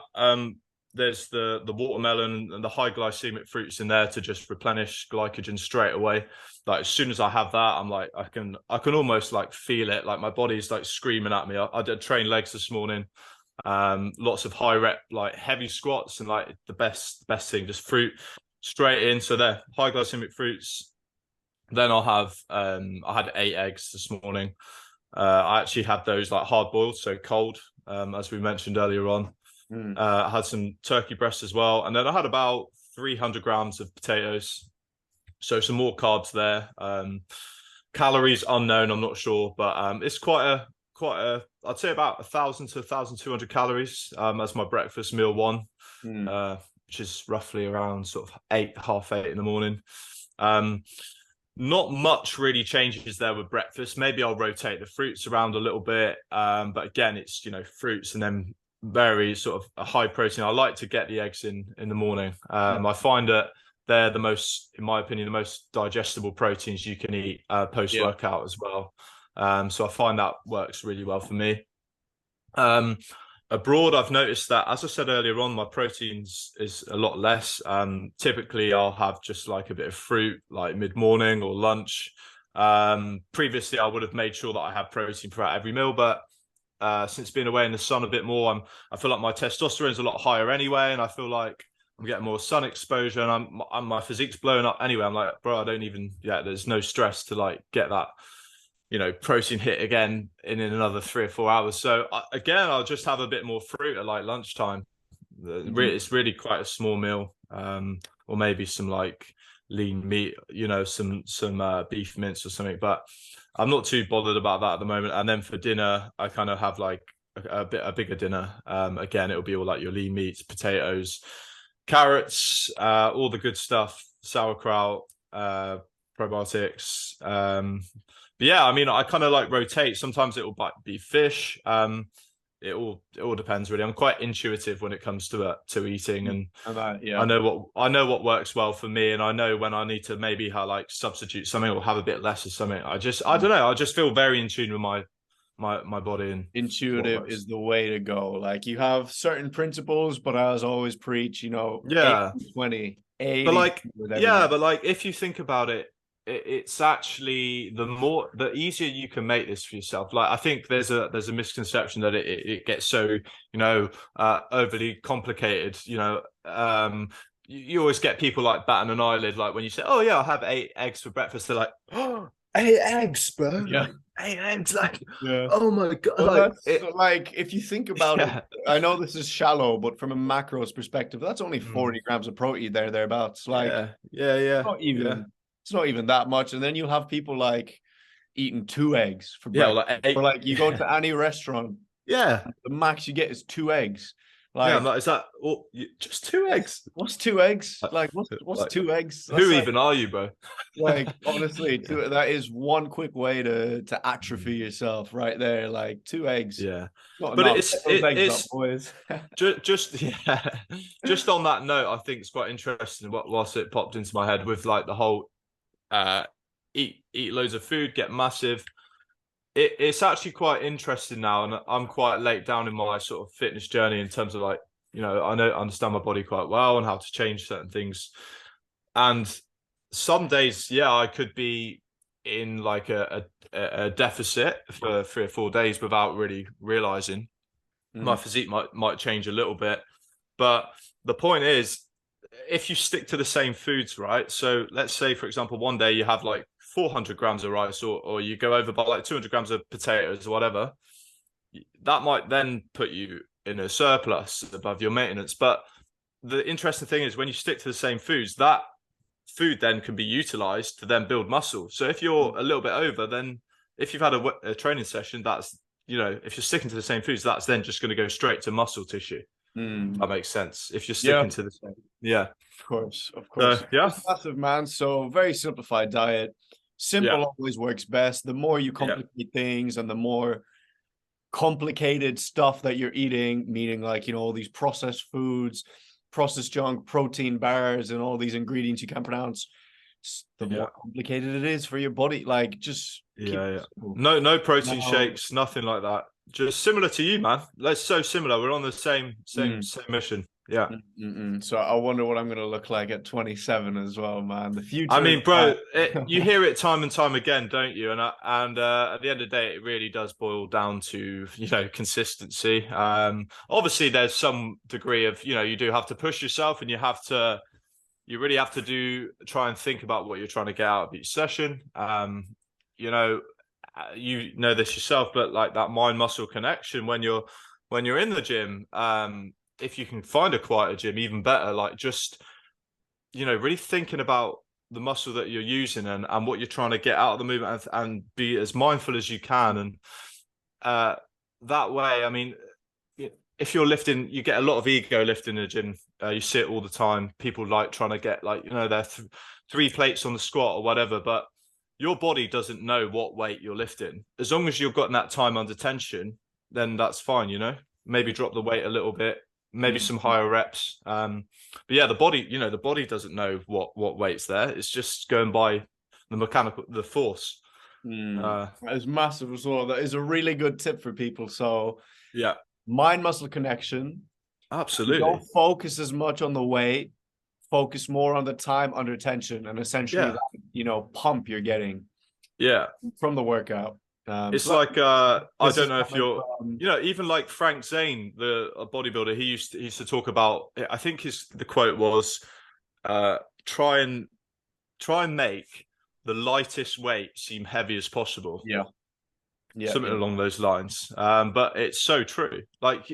There's the watermelon and the high glycemic fruits in there to just replenish glycogen straight away. Like as soon as I have that, I'm like I can almost like feel it. Like my body's like screaming at me. I did train legs this morning. Lots of high rep like heavy squats, and like the best thing, just fruit straight in. So they're high glycemic fruits. Then I'll have I had 8 eggs this morning. I actually had those like hard boiled, so cold, as we mentioned earlier on. I had some turkey breast as well, and then I had about 300 grams of potatoes, so some more carbs there. Calories unknown, I'm not sure, but it's quite a I'd say about 1,000 to 1,200 calories as my breakfast meal one, which is roughly around sort of 7:30 in the morning. Not much really changes there with breakfast. Maybe I'll rotate the fruits around a little bit. But again, it's, fruits and then very sort of a high protein. I like to get the eggs in the morning. I find that they're the most, in my opinion, the most digestible proteins you can eat post-workout as well. So I find that works really well for me. Abroad, I've noticed that, as I said earlier on, my proteins is a lot less. Typically, I'll have just like a bit of fruit, like mid-morning or lunch. Previously, I would have made sure that I had protein throughout every meal, but since being away in the sun a bit more, I feel like my testosterone is a lot higher anyway, and I feel like I'm getting more sun exposure, and my physique's blowing up anyway. I'm like, bro, there's no stress to like get that protein hit again in another 3 or 4 hours. So again, I'll just have a bit more fruit at like lunchtime. It's really quite a small meal, or maybe some like lean meat, some beef mince or something. But I'm not too bothered about that at the moment. And then for dinner, I kind of have like a bigger dinner. Again, it'll be all like your lean meats, potatoes, carrots, all the good stuff, sauerkraut, probiotics. But yeah, I mean, I kind of like rotate. Sometimes it will be fish. It all depends really. I'm quite intuitive when it comes to eating, and I know what works well for me, and I know when I need to maybe substitute something or have a bit less of something. I don't know. I just feel very in tune with my body, and intuitive is the way to go. Like you have certain principles, but I always preach, 80-20. But like if you think about it, it's actually the easier you can make this for yourself. Like I think there's a misconception that it gets so overly complicated. You always get people like batting an eyelid, like when you say, "Oh yeah, I'll have 8 eggs for breakfast." They're like, "Oh, 8 eggs, bro! Yeah, 8 eggs! Like, oh my god!" Well, like if you think about it, I know this is shallow, but from a macros perspective, that's only 40 grams of protein thereabouts. Like, yeah. It's not even that much. And then you'll have people like eating 2 eggs for Yeah, breakfast. like 8. Or like you go to any restaurant, Yeah. the max you get is 2 eggs. Yeah, Like, I'm like, is that just 2 eggs? what's 2 eggs? Like, Like, what's like, 2 eggs? That's who like, even are you, bro? honestly, that is one quick way to atrophy yourself right there. Like 2 eggs, Yeah, not but enough. Get those eggs up, it's boys. just yeah, just on that note, I think it's quite interesting. Whilst it popped into my head with like the whole uh, eat loads of food, get massive. It's actually quite interesting now, and I'm quite late down in my sort of fitness journey in terms of like, I understand my body quite well and how to change certain things. And some days, yeah, I could be in like a deficit for 3 or 4 days without really realizing. My physique might change a little bit. But the point is, if you stick to the same foods, right? So let's say, for example, one day you have like 400 grams of rice, or you go over by like 200 grams of potatoes or whatever, that might then put you in a surplus above your maintenance. But the interesting thing is when you stick to the same foods, that food then can be utilized to then build muscle. So if you're a little bit over, then if you've had a training session, that's, if you're sticking to the same foods, that's then just going to go straight to muscle tissue. That makes sense. If you're sticking to the same. Yeah. Of course, of course. Yeah. It's massive, man. So very simplified diet. Simple always works best. The more you complicate things and the more complicated stuff that you're eating, meaning like, all these processed foods, processed junk, protein bars, and all these ingredients you can't pronounce, the more complicated it is for your body. Like, just keep it simple. No protein shakes, nothing like that. Just similar to you, man. That's so similar. We're on the same mission. Yeah. So I wonder what I'm going to look like at 27 as well, man. The future. I mean, bro, you hear it time and time again, don't you? And at the end of the day, it really does boil down to consistency. Obviously, there's some degree of you do have to push yourself, and you really have to try and think about what you're trying to get out of each session. You know this yourself, but like that mind muscle connection when you're in the gym, if you can find a quieter gym, even better. Like just really thinking about the muscle that you're using and what you're trying to get out of the movement, and be as mindful as you can. And that way, I mean, if you're lifting, you get a lot of ego lifting in the gym. You sit all the time. People like trying to get like their 3 plates on the squat or whatever, but your body doesn't know what weight you're lifting. As long as you've got that time under tension, then that's fine. Maybe drop the weight a little bit, maybe some higher reps. But yeah, the body doesn't know what weight's there. It's just going by the force. That is massive as well. That is a really good tip for people. So yeah, mind muscle connection. Absolutely. Don't focus as much on the weight. Focus more on the time under tension, and essentially that, pump you're getting from the workout. It's like I don't know if you're even like Frank Zane, the bodybuilder, he used to talk about, I think the quote was try and make the lightest weight seem heavy as possible. Something along those lines. But it's so true. Like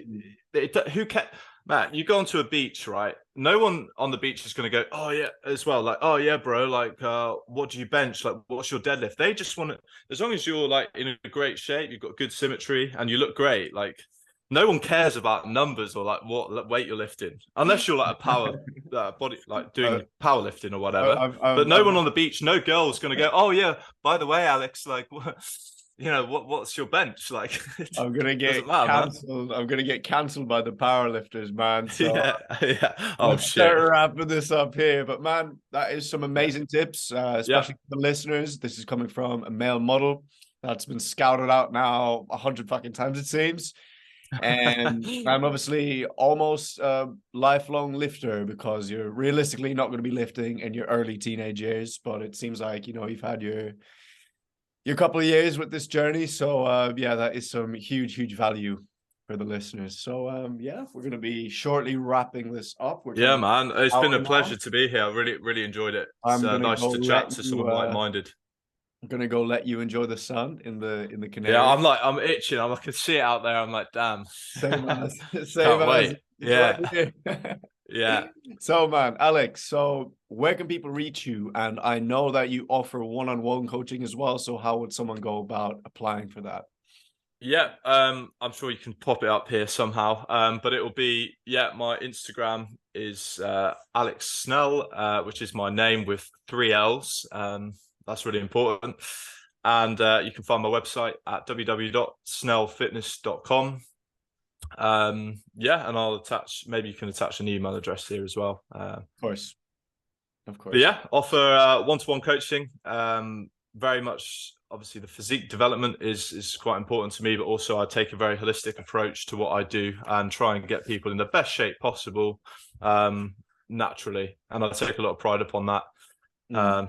who can Matt, you go onto a beach, right? No one on the beach is going to go, oh yeah, as well. Like, oh yeah, bro. Like, what do you bench? Like, what's your deadlift? They just want to, as long as you're like in a great shape, you've got good symmetry, and you look great. Like, no one cares about numbers or like what weight you're lifting, unless you're like a power body, like doing powerlifting or whatever. But no one on the beach, no girl's going to go, oh yeah, by the way, Alex, like, what's your bench like? I'm gonna get cancelled. I'm gonna get cancelled by the powerlifters, man. So Oh shit. Start wrapping this up here, but man, that is some amazing tips, especially for the listeners. This is coming from a male model that's been scouted out now 100 fucking times, it seems. And I'm obviously almost a lifelong lifter, because you're realistically not going to be lifting in your early teenage years, but it seems like you've had your couple of years with this journey. So that is some huge value for the listeners. So we're going to be shortly wrapping this up. Man, it's been a pleasure to be here. I really enjoyed it. It's nice to chat to someone like-minded. I'm gonna go let you enjoy the sun in the Canary. Yeah, I'm itching. I can see it out there. I'm like, damn. Same as. Can't wait. Yeah. Yeah. So, man, Alex, so where can people reach you? And I know that you offer one-on-one coaching as well. So how would someone go about applying for that? Yeah, I'm sure you can pop it up here somehow. But it will be, my Instagram is Alex Snell, which is my name with 3 L's. That's really important. And you can find my website at www.snellfitness.com. And I'll maybe you can attach an email address here as well. Of course. But yeah, offer one-to-one coaching. Very much, obviously, the physique development is quite important to me, but also I take a very holistic approach to what I do and try and get people in the best shape possible, naturally. And I take a lot of pride upon that.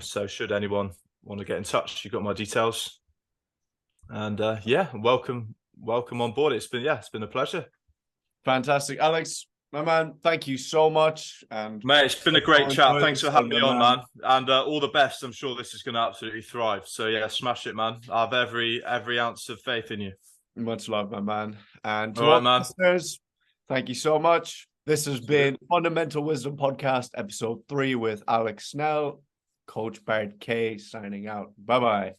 So should anyone want to get in touch, you've got my details. And welcome on board. It's been a pleasure. Fantastic. Alex, my man, thank you so much. And mate, it's been a great chat. Thanks for having me on, man. And all the best. I'm sure this is going to absolutely thrive. So yeah, smash it, man. I have every ounce of faith in you. Much love, my man. And to all right, listeners, thank you so much. This has been Fundamental Wisdom Podcast, episode 3 with Alex Snell, Coach Bart K signing out. Bye-bye.